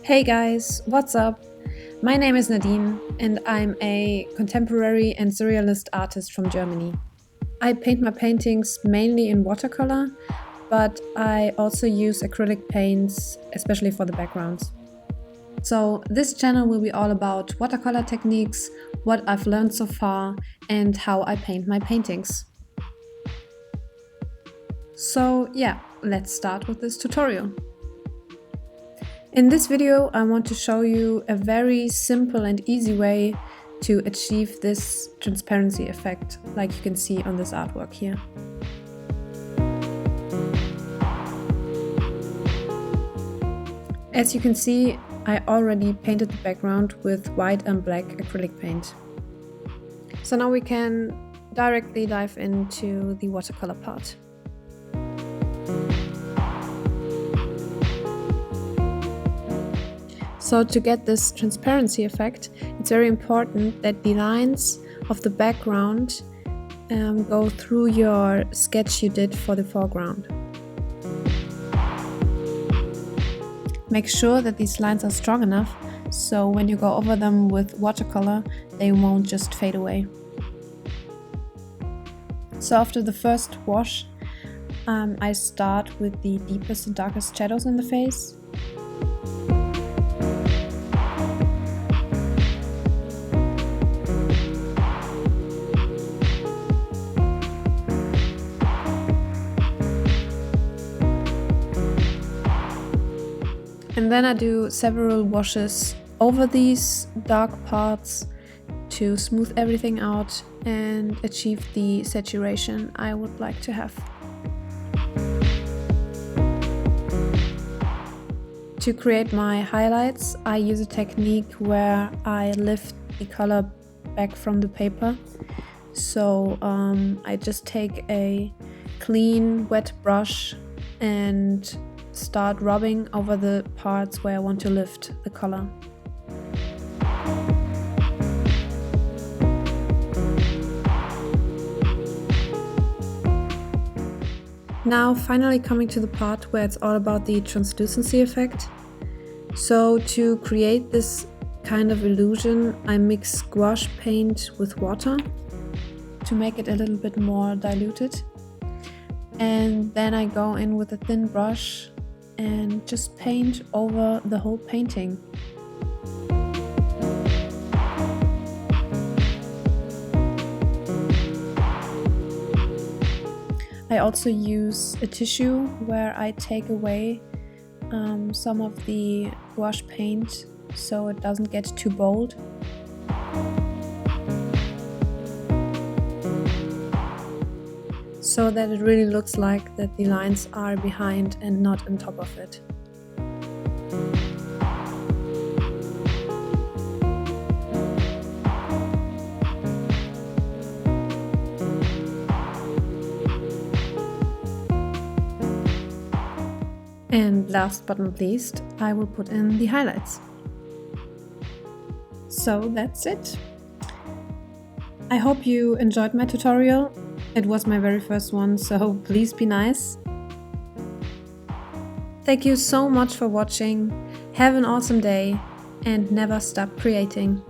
Hey guys, what's up? My name is Nadine and I'm a contemporary and surrealist artist from Germany. I paint my paintings mainly in watercolor, but I also use acrylic paints, especially for the backgrounds. So this channel will be all about watercolor techniques, what I've learned so far, and how I paint my paintings. So yeah, let's start with this tutorial. In this video, I want to show you a very simple and easy way to achieve this transparency effect, like you can see on this artwork here. As you can see, I already painted the background with white and black acrylic paint. So now we can directly dive into the watercolor part. So to get this transparency effect, it's very important that the lines of the background go through your sketch you did for the foreground. Make sure that these lines are strong enough, so when you go over them with watercolor, they won't just fade away. So after the first wash, I start with the deepest and darkest shadows in the face. And then I do several washes over these dark parts to smooth everything out and achieve the saturation I would like to have. To create my highlights, I use a technique where I lift the color back from the paper. So I just take a clean, wet brush and start rubbing over the parts where I want to lift the color. Now finally coming to the part where it's all about the translucency effect. So to create this kind of illusion, I mix gouache paint with water to make it a little bit more diluted. And then I go in with a thin brush and just paint over the whole painting. I also use a tissue where I take away some of the gouache paint so it doesn't get too bold. So that it really looks like that the lines are behind and not on top of it. And last but not least, I will put in the highlights. So that's it. I hope you enjoyed my tutorial. It was my very first one, so please be nice. Thank you so much for watching. Have an awesome day and never stop creating.